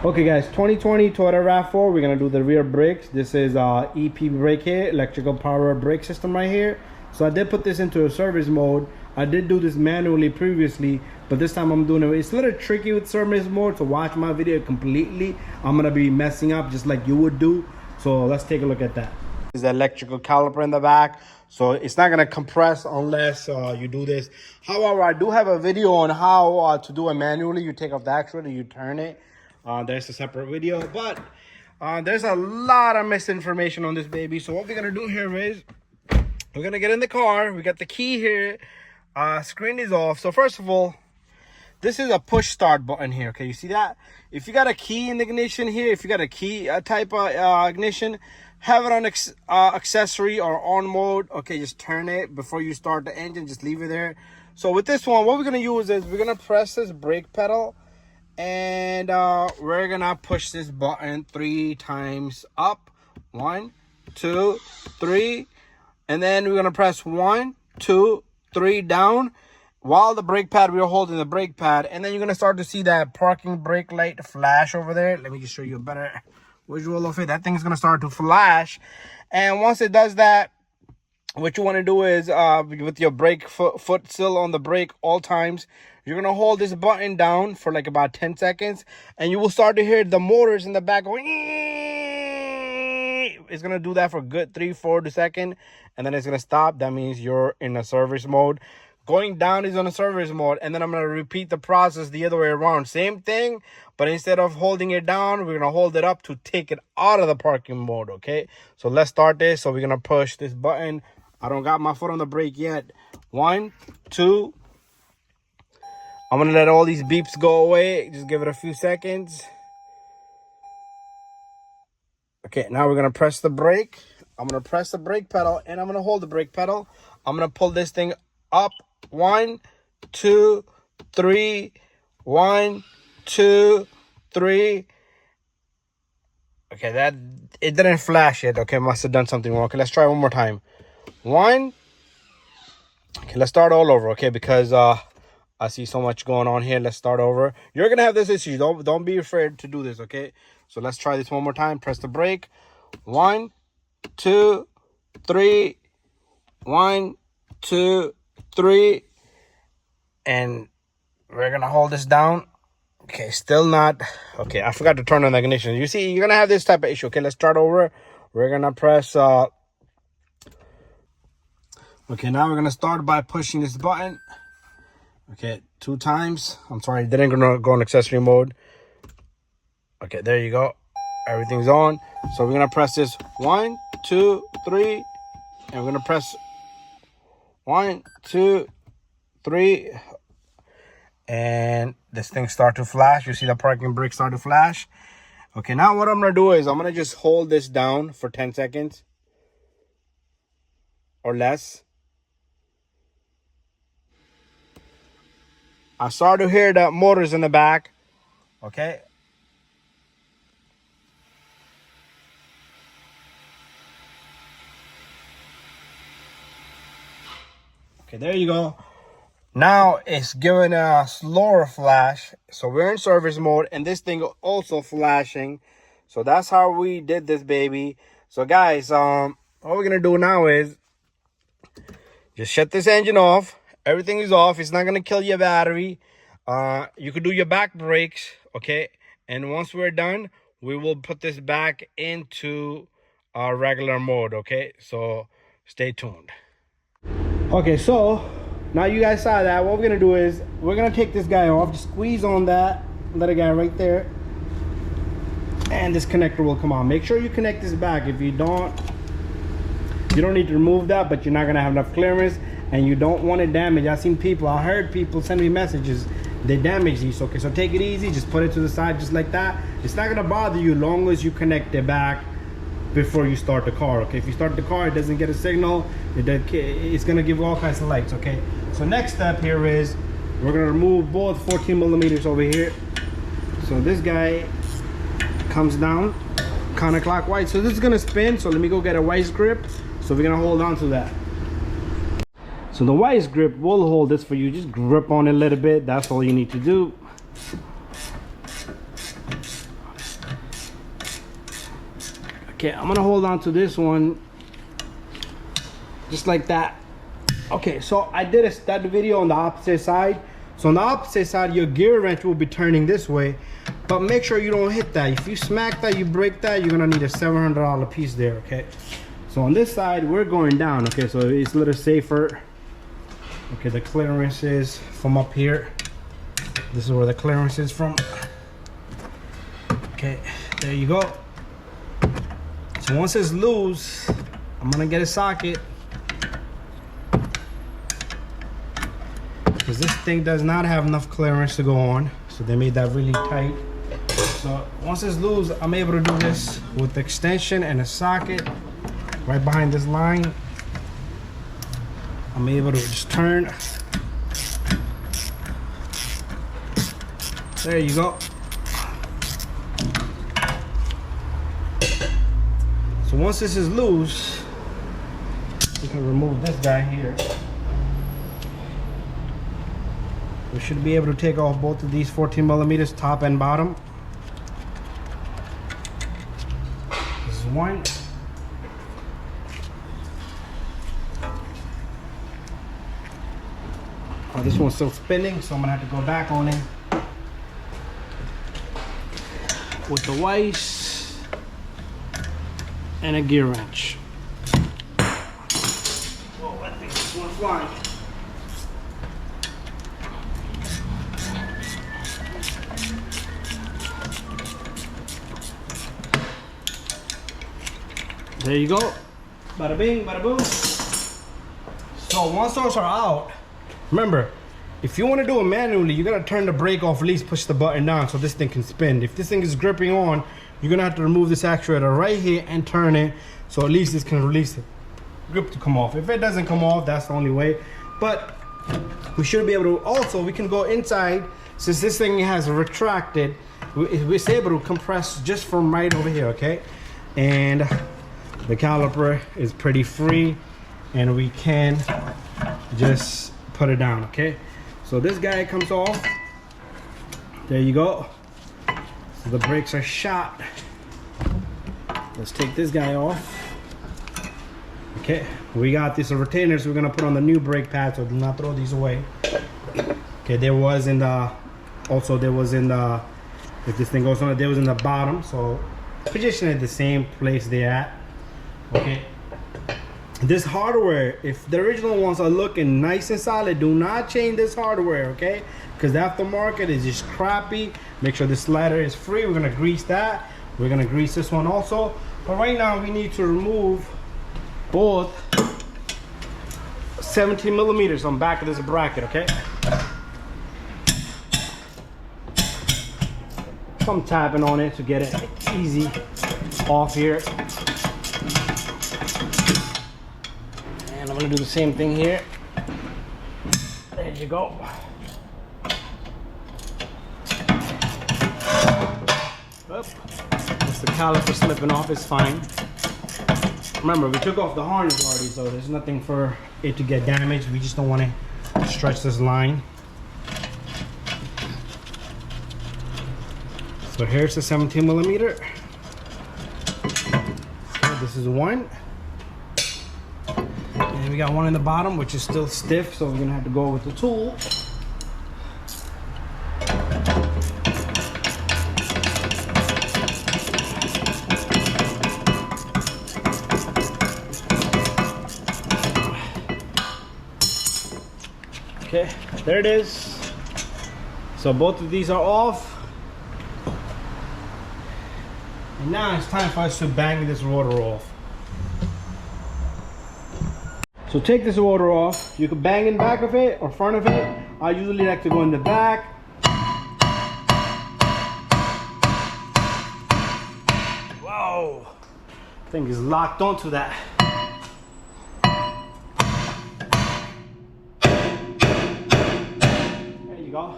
Okay guys, 2020 Toyota RAV4, we're gonna do the rear brakes. This is EPB brake here, electrical power brake system right here. So I did put this into a service mode. I did do this manually previously, but this time I'm doing it. It's a little tricky with service mode, so watch my video completely. I'm gonna be messing up just like you would do. So let's take a look at that. There's the electrical caliper in the back, so it's not gonna compress unless you do this. However, I do have a video on how to do it manually. You take off the actuator, you turn it. There's a separate video, but there's a lot of misinformation on this baby. So what we're gonna do here is we're gonna get in the car. We got the key here. Screen is off. So first of all, this is a push start button here. Okay, you see that? If you got a key in the ignition here, if you got a key type of ignition, have it on accessory or on mode. Okay, just turn it before you start the engine. Just leave it there. So with this one, what we're gonna use is we're gonna press this brake pedal. And we're gonna push this button 3 times up. 1, 2, 3. And then we're gonna press 1, 2, 3 down. While the brake pad, we're holding the brake pad. And then you're gonna start to see that parking brake light flash over there. Let me just show you a better visual of it. That thing's gonna start to flash. And once it does that, what you want to do is with your brake foot still on the brake all times, you're gonna hold this button down for like about 10 seconds, and you will start to hear the motors in the back going. It's gonna do that for a good 3-4 seconds, and then it's gonna stop. That means you're in a service mode. Going down is on a service mode, and then I'm gonna repeat the process the other way around. Same thing, but instead of holding it down, we're gonna hold it up to take it out of the parking mode. Okay, so let's start this. So we're gonna push this button. I don't got my foot on the brake yet. 1, 2. I'm gonna let all these beeps go away. Just give it a few seconds. Okay, now we're gonna press the brake. I'm gonna press the brake pedal and I'm gonna hold the brake pedal. I'm gonna pull this thing up. 1, 2, 3. 1, 2, 3. Okay, that it didn't flash yet. Okay, must have done something wrong. Okay, let's try one more time. 1. Okay, let's start all over. Okay, because I see so much going on here. Let's start over. You're gonna have this issue. Don't be afraid to do this. Okay, so let's try this one more time. Press the brake. 1, 2, 3. 1, 2, 3. And we're gonna hold this down. Okay, still not. Okay, I forgot to turn on the ignition. You see, you're gonna have this type of issue. Okay, let's start over. We're gonna press okay, now we're gonna start by pushing this button. Okay, 2 times. I'm sorry, it didn't go in accessory mode. Okay, there you go. Everything's on. So we're gonna press this 1, 2, 3, and we're gonna press 1, 2, 3, and this thing start to flash. You see the parking brake start to flash. Okay, now what I'm gonna do is I'm gonna just hold this down for 10 seconds or less. I start to hear the motors in the back. Okay. Okay, there you go. Now it's giving a slower flash. So we're in service mode, and this thing also flashing. So that's how we did this baby. So guys, what we're gonna do now is just shut this engine off. Everything is off. It's not gonna kill your battery. You could do your back brakes, okay? And once we're done, we will put this back into our regular mode, okay? So stay tuned. Okay, so now you guys saw that. What we're gonna do is we're gonna take this guy off. Just squeeze on that little guy right there, and this connector will come on. Make sure you connect this back. If you don't need to remove that, but you're not gonna have enough clearance and you don't want it damaged. I heard people send me messages, they damage these. Okay, so take it easy, just put it to the side just like that. It's not gonna bother you long as you connect it back before you start the car. Okay, if you start the car, it doesn't get a signal, it's gonna give all kinds of lights. Okay, so next step here is we're gonna remove both 14 millimeters over here. So this guy comes down counterclockwise, so this is gonna spin. So let me go get a vice grip. So we're gonna hold on to that. So the vice grip will hold this for you. Just grip on it a little bit. That's all you need to do. Okay, I'm gonna hold on to this one just like that. Okay, so I did that video on the opposite side. So on the opposite side, your gear wrench will be turning this way, but make sure you don't hit that. If you smack that, you break that, you're gonna need a $700 piece there, okay? So on this side, we're going down, okay? So it's a little safer. Okay, the clearance is from up here. This is where the clearance is from. Okay, there you go. So once it's loose, I'm gonna get a socket, because this thing does not have enough clearance to go on, so they made that really tight. So once it's loose, I'm able to do this with the extension and a socket right behind this line. I'm able to just turn. There you go. So once this is loose, we can remove this guy here. We should be able to take off both of these 14 millimeters, top and bottom. This is one. Oh, this one's still spinning, so I'm gonna have to go back on it with the vise and a gear wrench. Whoa, I think this one's flying. There you go. Bada bing, bada boom. So once those are out, remember, if you want to do it manually, you're gonna turn the brake off, at least push the button down so this thing can spin. If this thing is gripping on, you're gonna have to remove this actuator right here and turn it, so at least this can release the grip to come off. If it doesn't come off, that's the only way. But we should be able to, also we can go inside, since this thing has retracted, we're able to compress just from right over here, okay? And the caliper is pretty free, and we can just put it down, okay? So this guy comes off. There you go. So the brakes are shot. Let's take this guy off. Okay, we got these retainers we're gonna put on the new brake pad, so do not throw these away. Okay, there was in the, also there was in the, if this thing goes on, there was in the bottom, so position it the same place they're at. Okay, this hardware, if the original ones are looking nice and solid, do not change this hardware, okay? Because the aftermarket is just crappy. Make sure the slider is free. We're gonna grease that. We're gonna grease this one also. But right now we need to remove both 17 millimeters on the back of this bracket, okay? So I'm tapping on it to get it easy off here. And I'm gonna do the same thing here. There you go. Oop. Just the caliper slipping off is fine. Remember, we took off the harness already, so there's nothing for it to get damaged. We just don't want to stretch this line. So here's the 17 millimeter. Okay, this is one. And we got one in the bottom, which is still stiff, so we're gonna have to go with the tool. Okay, there it is. So both of these are off. And now it's time for us to bang this rotor off. So take this rotor off. You can bang in the back of it or front of it. I usually like to go in the back. Whoa! Thing is locked onto that. There you go.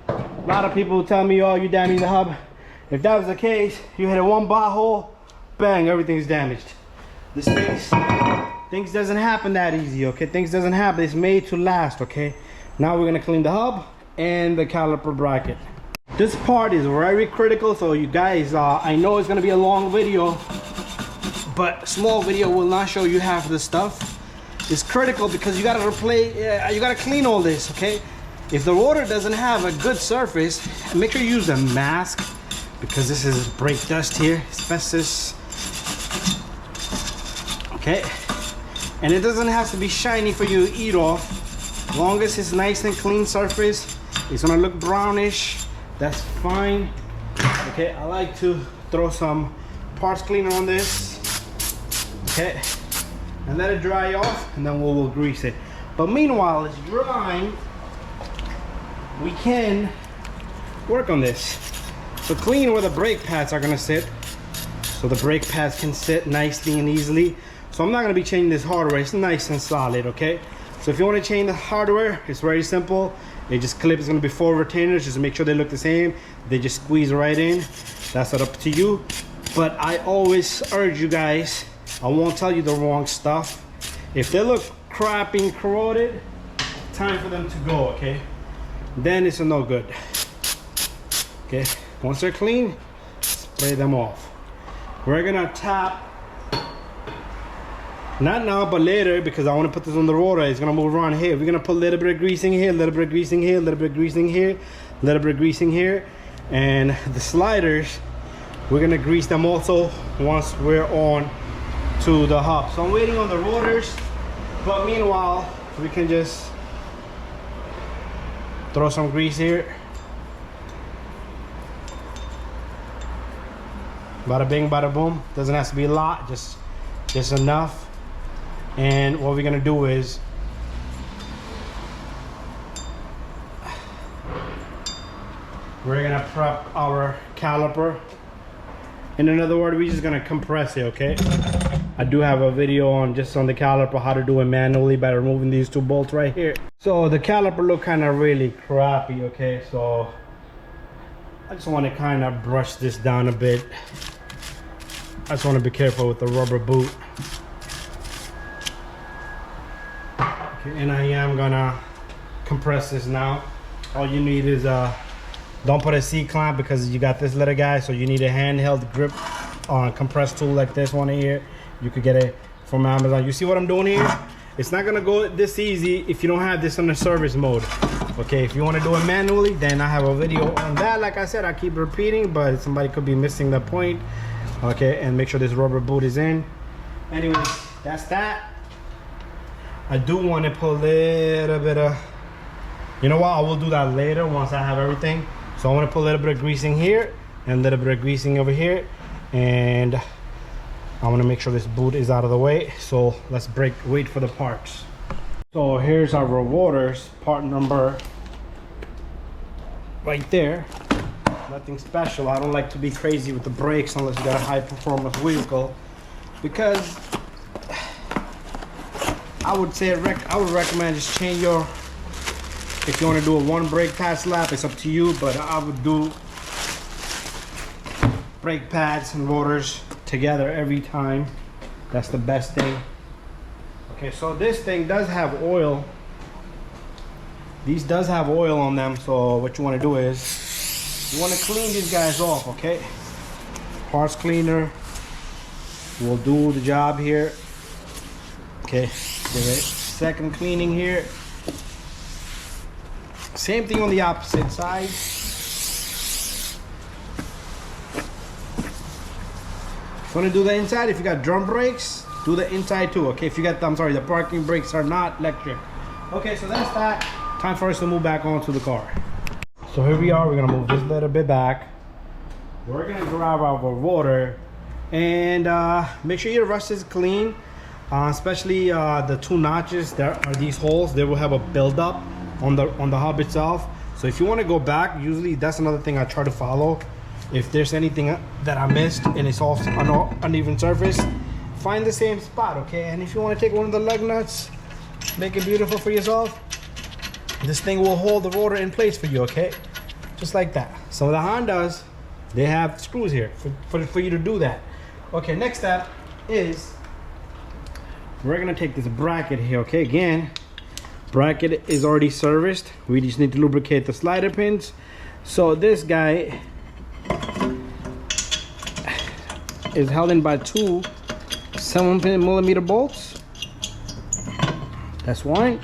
A lot of people tell me, oh, you damaged the hub. If that was the case, you hit a one bar hole, bang, everything's damaged. This things doesn't happen that easy, okay? Things doesn't happen, it's made to last, okay? Now we're gonna clean the hub and the caliper bracket. This part is very critical, so you guys, I know it's gonna be a long video, but small video will not show you half of the stuff. It's critical because you gotta you gotta clean all this, okay? If the rotor doesn't have a good surface, make sure you use a mask because this is brake dust here, asbestos. Okay, and it doesn't have to be shiny for you to eat off. As long as it's nice and clean surface, it's gonna look brownish, that's fine. Okay, I like to throw some parts cleaner on this, okay, and let it dry off, and then we'll grease it. But meanwhile it's drying, we can work on this. So clean where the brake pads are gonna sit, so the brake pads can sit nicely and easily. So I'm not gonna be changing this hardware, it's nice and solid, okay? So if you wanna change the hardware, it's very simple. They just clip, it's gonna be 4 retainers, just to make sure they look the same. They just squeeze right in. That's up to you. But I always urge you guys, I won't tell you the wrong stuff. If they look crappy and corroded, time for them to go, okay? Then it's a no good. Okay, once they're clean, spray them off. We're gonna tap, not now but later, because I want to put this on the rotor. It's gonna move around here. We're gonna put a little bit of greasing here, a little bit of greasing here, a little bit of greasing here, a little bit of greasing here, and the sliders, we're gonna grease them also once we're on to the hub. So I'm waiting on the rotors, but meanwhile we can just throw some grease here. Bada bing, bada boom. Doesn't have to be a lot, just enough. And what we're gonna do is we're gonna prep our caliper. In another word, we're just gonna compress it, okay? I do have a video on just on the caliper, how to do it manually by removing these 2 bolts right here. So the caliper look kind of really crappy, okay? So I just want to kind of brush this down a bit. I just want to be careful with the rubber boot. Okay, and I am gonna compress this now. All you need is don't put a C-clamp because you got this little guy, so you need a handheld grip compress tool like this one here. You could get it from Amazon. You see what I'm doing here? It's not gonna go this easy if you don't have this on the service mode. Okay, if you want to do it manually, then I have a video on that. Like I said, I keep repeating, but somebody could be missing the point. Okay, and make sure this rubber boot is in. Anyways, that's that. I do want to put a little bit of, you know what, I will do that later once I have everything. So I want to put a little bit of greasing here and a little bit of greasing over here, and I want to make sure this boot is out of the way. So let's wait for the parts. So here's our rotors, part number right there. Nothing special. I don't like to be crazy with the brakes unless you got a high performance vehicle, because I would recommend just change your, if you want to do a 1 brake pad slap, it's up to you, but I would do brake pads and rotors together every time. That's the best thing. Okay, so this thing does have oil. These does have oil on them, so what you want to do is you want to clean these guys off, okay? Parts cleaner will do the job here. Okay, give it second cleaning here. Same thing on the opposite side. If you want to do the inside, if you got drum brakes, do the inside too, okay? If you got, I'm sorry, the parking brakes are not electric. Okay, so that's that. Time for us to move back onto the car. So here we are, we're gonna move this little bit back. We're gonna grab our rotor and make sure your rust is clean, especially the 2 notches. There are these holes, they will have a buildup on the hub itself. So if you want to go back, usually that's another thing I try to follow. If there's anything that I missed and it's all uneven surface, find the same spot, okay? And if you want to take one of the lug nuts, make it beautiful for yourself, this thing will hold the rotor in place for you, okay? Just like that. Some of the Hondas, they have screws here for you to do that. Okay, next step is we're gonna take this bracket here, okay? Again, bracket is already serviced. We just need to lubricate the slider pins. So this guy is held in by 2 7mm bolts. That's one.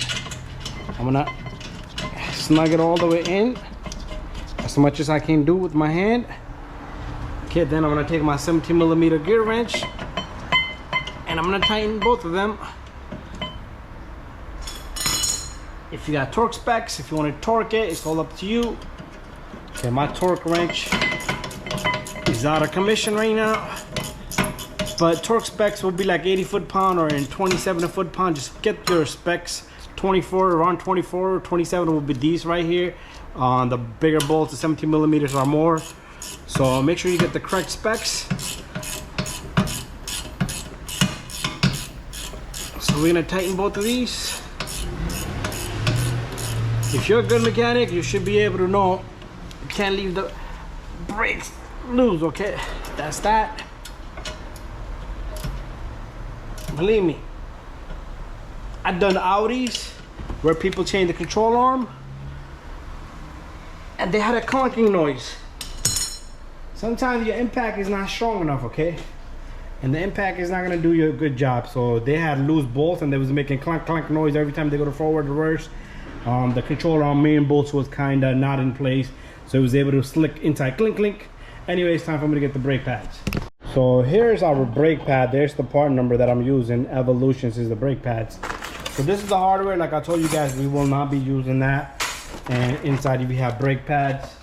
I'm gonna snug it all the way in as much as I can do with my hand. Okay, then I'm gonna take my 17mm gear wrench and I'm gonna tighten both of them. If you got torque specs, if you want to torque it, it's all up to you. Okay, my torque wrench is out of commission right now, but torque specs will be like 80 foot-pound or in 27 foot-pound. Just get your specs. 24, around 24 or 27 will be these right here. On the bigger bolts, the 17mm or more. So make sure you get the correct specs. So we're gonna tighten both of these. If you're a good mechanic, you should be able to know you can't leave the brakes loose, okay? That's that. Believe me, I've done Audis where people change the control arm and they had a clunking noise. Sometimes your impact is not strong enough, okay? And the impact is not gonna do you a good job. So they had loose bolts and they was making clunk clunk noise every time they go to forward, reverse. The control arm main bolts was kinda not in place, so it was able to slick inside, clink clink. Anyway, it's time for me to get the brake pads. So here's our brake pad. There's the part number that I'm using. Evolutions is the brake pads. So this is the hardware. Like I told you guys, we will not be using that. And inside we have brake pads.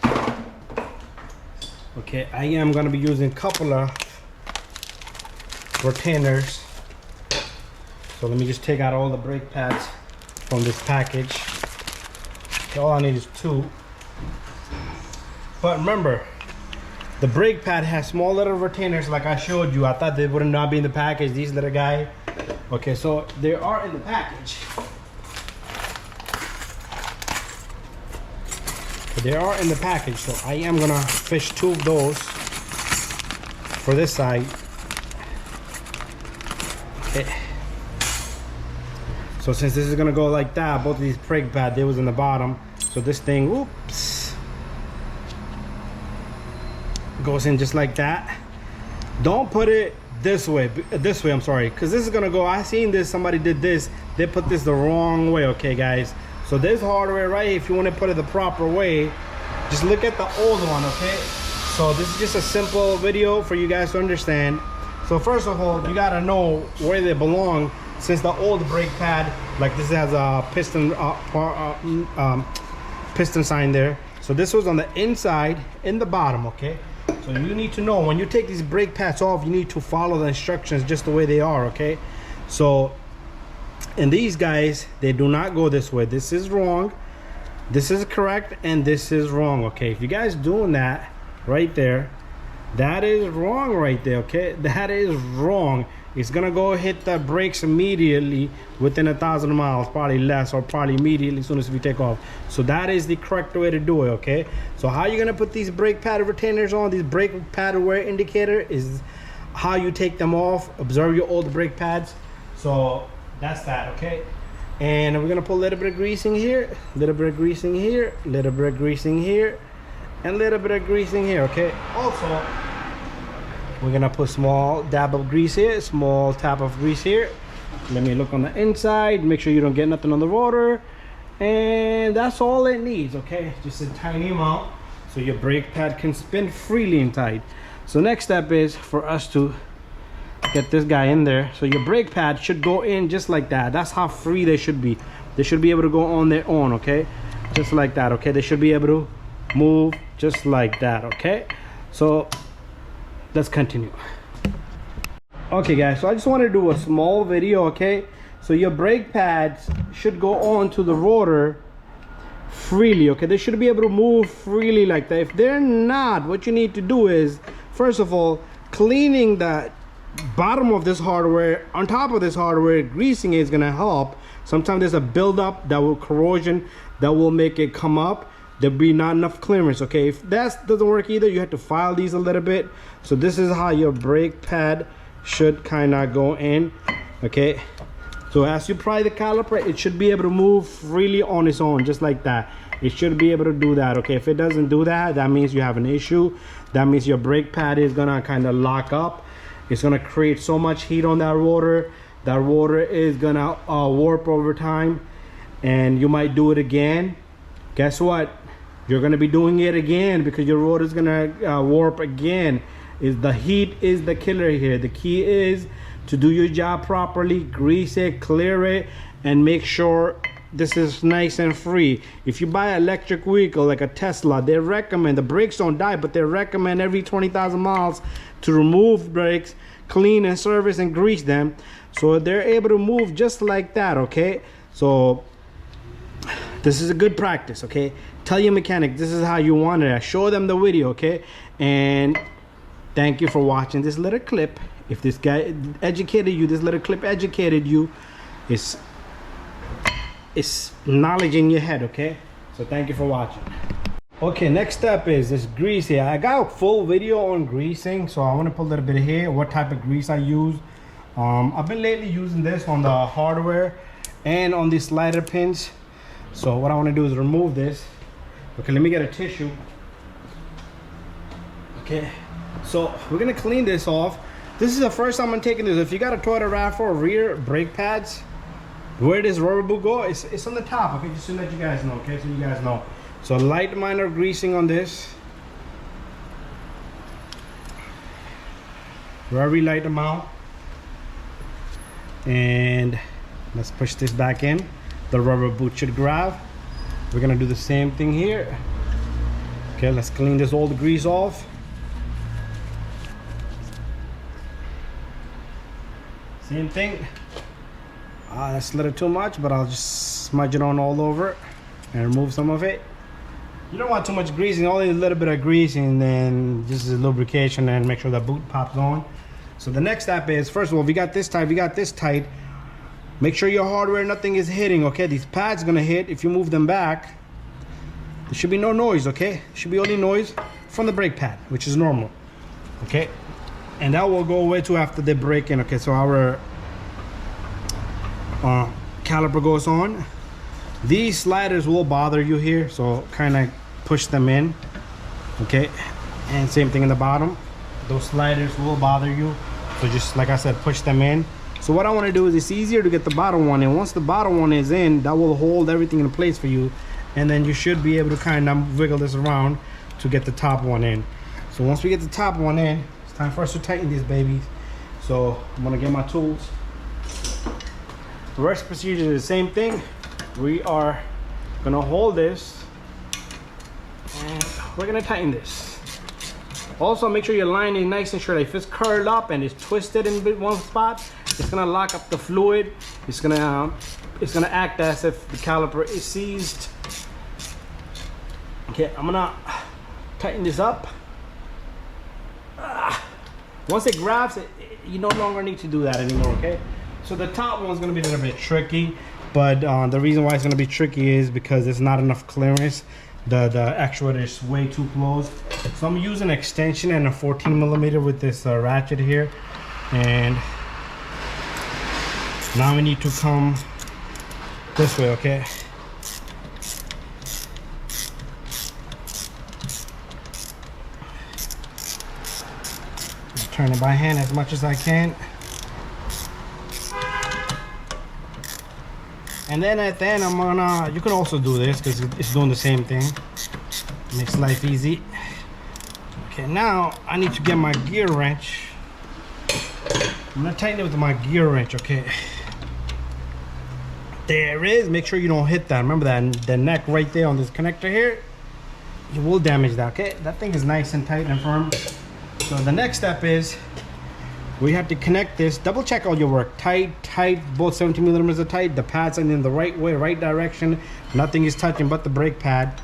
Okay, I am gonna be using a couple of retainers. So let me just take out all the brake pads from this package. Okay, all I need is 2. But remember, the brake pad has small little retainers like I showed you. I thought they would not be in the package, these little guys. Okay, so they are in the package. They are in the package, so I am gonna fish 2 of those for this side. Okay. So since this is gonna go like that, both of these brake pads, they was in the bottom. So this thing, oops, goes in just like that. Don't put it this way, I'm sorry, because this is gonna go, I seen this, somebody did this, they put this the wrong way, okay guys? So this hardware right here, if you want to put it the proper way, just look at the old one, okay? So this is just a simple video for you guys to understand. So first of all, you gotta know where they belong. Since the old brake pad, like this has a piston piston sign there. So this was on the inside, in the bottom, okay? So you need to know when you take these brake pads off, you need to follow the instructions just the way they are, okay? So, and these guys, they do not go this way. This is wrong, this is correct, and this is wrong, okay? If you guys doing that right there, that is wrong right there, okay? That is wrong. It's gonna go hit the brakes immediately within 1,000 miles, probably less, or probably immediately as soon as we take off. So that is the correct way to do it, okay? So how you're gonna put these brake pad retainers on, these brake pad wear indicator, is how you take them off. Observe your old brake pads. So that's that, okay? And we're gonna put a little bit of greasing here, a little bit of greasing here, a little bit of greasing here, and a little bit of greasing here, okay? Also, we're gonna put small dab of grease here, small tap of grease here. Let me look on the inside, make sure you don't get nothing on the rotor. And that's all it needs, okay? Just a tiny amount so your brake pad can spin freely inside. So next step is for us to get this guy in there. So your brake pad should go in just like that. That's how free they should be. They should be able to go on their own, okay? Just like that, okay? They should be able to move just like that, okay? So let's continue. Okay guys, so I just want to do a small video, okay? So your brake pads should go on to the rotor freely, okay? They should be able to move freely like that. If they're not, what you need to do is, first of all, cleaning the bottom of this hardware, on top of this hardware, greasing is gonna help. Sometimes there's a buildup that will corrosion that will make it come up. There'll be not enough clearance, okay? If that doesn't work either, you have to file these a little bit. So this is how your brake pad should kind of go in, okay? So as you pry the caliper, it should be able to move freely on its own, just like that. It should be able to do that, okay? If it doesn't do that, that means you have an issue. That means your brake pad is gonna kind of lock up It's gonna create so much heat on that rotor. That rotor is gonna warp over time, and you might do it again. Guess what? You're gonna be doing it again because your rotor is gonna warp again. The heat is the killer here. The key is to do your job properly, grease it, clear it, and make sure this is nice and free. If you buy an electric vehicle like a Tesla, they recommend, the brakes don't die, but they recommend every 20,000 miles to remove brakes, clean and service and grease them, so they're able to move just like that, okay? So this is a good practice, okay? Tell your mechanic this is how you want it. Show them the video, okay? And thank you for watching this little clip. If this guy educated you, this little clip educated you, it's knowledge in your head, okay? So thank you for watching. Okay, next step is this grease here. I got a full video on greasing, so I want to put a little bit here, what type of grease I use. I've been lately using this on the hardware and on these slider pins. So what I want to do is remove this. Okay, let me get a tissue. Okay, so we're gonna clean this off. This is the first time I'm taking this. If you got a Toyota RAV4 rear brake pads, where does rubber boot go? It's on the top, okay, just so that you guys know, okay, so you guys know. So light minor greasing on this. Very light amount. And let's push this back in. The rubber boot should grab. We're gonna do the same thing here. Okay, let's clean this old grease off. Same thing. That's a little too much, but I'll just smudge it on all over and remove some of it. You don't want too much greasing, only a little bit of greasing, then just a lubrication and make sure the boot pops on. So the next step is, first of all, we got this tight, make sure your hardware, nothing is hitting, okay? These pads gonna hit. If you move them back, there should be no noise, okay? There should be only noise from the brake pad, which is normal, okay? And that will go away too after they break in, okay? So our caliper goes on. These sliders will bother you here, so kind of push them in, okay? And same thing in the bottom. Those sliders will bother you, so just like I said, push them in. So what I want to do is, it's easier to get the bottom one in. Once the bottom one is in, that will hold everything in place for you, and then you should be able to kind of wiggle this around to get the top one in. So once we get the top one in, it's time for us to tighten these babies. So I'm gonna get my tools. The rest procedure is the same thing. We are gonna hold this and we're gonna tighten this. Also, make sure your line is nice and straight. If it's curled up and it's twisted in one spot, it's gonna lock up the fluid. It's gonna act as if the caliper is seized. Okay, I'm gonna tighten this up. Once it grabs it, you no longer need to do that anymore, okay? So the top one's gonna be a little bit tricky, but the reason why it's gonna be tricky is because there's not enough clearance. The actuator is way too close. So I'm using an extension and a 14mm with this ratchet here. And now we need to come this way, okay? Just turn it by hand as much as I can. And then at the end, I'm gonna, you can also do this because it's doing the same thing. Makes life easy. Okay, now I need to get my gear wrench. I'm gonna tighten it with my gear wrench, okay? There it is. Make sure you don't hit that. Remember that, the neck right there on this connector here, you will damage that, okay? That thing is nice and tight and firm. So the next step is, we have to connect this. Double check all your work. Tight, both 17mm are tight. The pads are in the right way, right direction. Nothing is touching but the brake pad.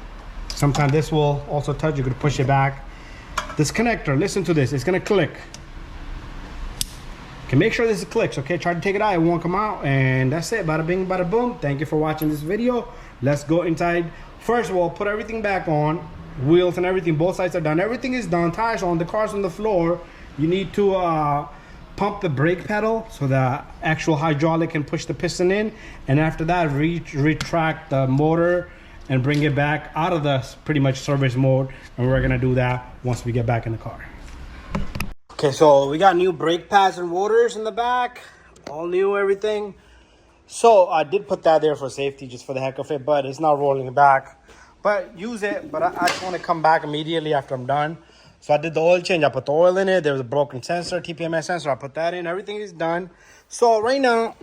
Sometimes this will also touch. You're gonna push it back. This connector, listen to this, it's gonna click. Okay, make sure this clicks, okay? Try to take it out, it won't come out. And that's it, bada bing, bada boom. Thank you for watching this video. Let's go inside. First of all, put everything back on. Wheels and everything, both sides are done. Everything is done, tires on, the car's on the floor. You need to pump the brake pedal so the actual hydraulic can push the piston in, and after that retract the motor and bring it back out of the pretty much service mode, and we're gonna do that once we get back in the car. Okay, so we got new brake pads and rotors in the back, all new, everything. So I did put that there for safety, just for the heck of it, but it's not rolling back. But use it, but I just want to come back immediately after I'm done. So I did the oil change. I put the oil in it. There was a broken sensor, TPMS sensor. I put that in. Everything is done. So right now,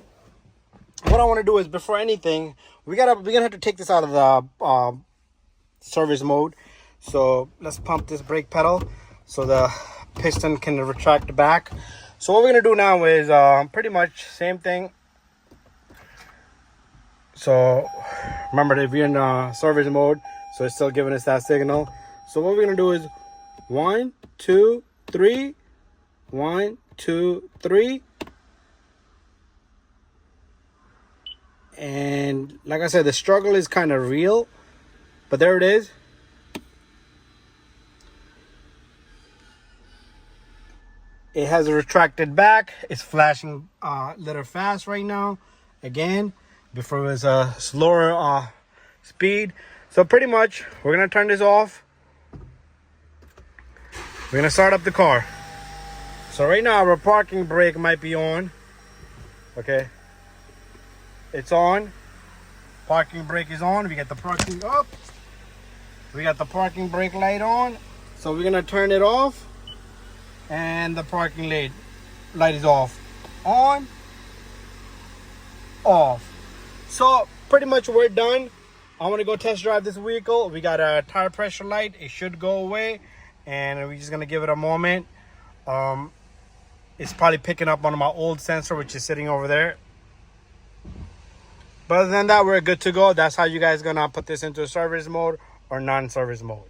what I want to do is, before anything, we're gonna have to take this out of the service mode. So let's pump this brake pedal so the piston can retract back. So what we're gonna do now is pretty much same thing. So remember, if you're in service mode, so it's still giving us that signal. So what we're gonna do is 1, 2, 3, 1, 2, 3. And like I said, the struggle is kind of real, but there it is. It has a retracted back. It's flashing a little fast right now. Again, before it was a slower speed. So pretty much, we're gonna turn this off. We're gonna start up the car. So right now, our parking brake might be on. Okay, it's on. Parking brake is on. We got the parking up. We got the parking brake light on. So we're gonna turn it off. And the parking light is off. On, off. So pretty much we're done. I want to go test drive this vehicle. We got a tire pressure light. It should go away, and we're just gonna give it a moment. It's probably picking up on my old sensor, which is sitting over there. But other than that, we're good to go. That's how you guys gonna put this into service mode or non-service mode.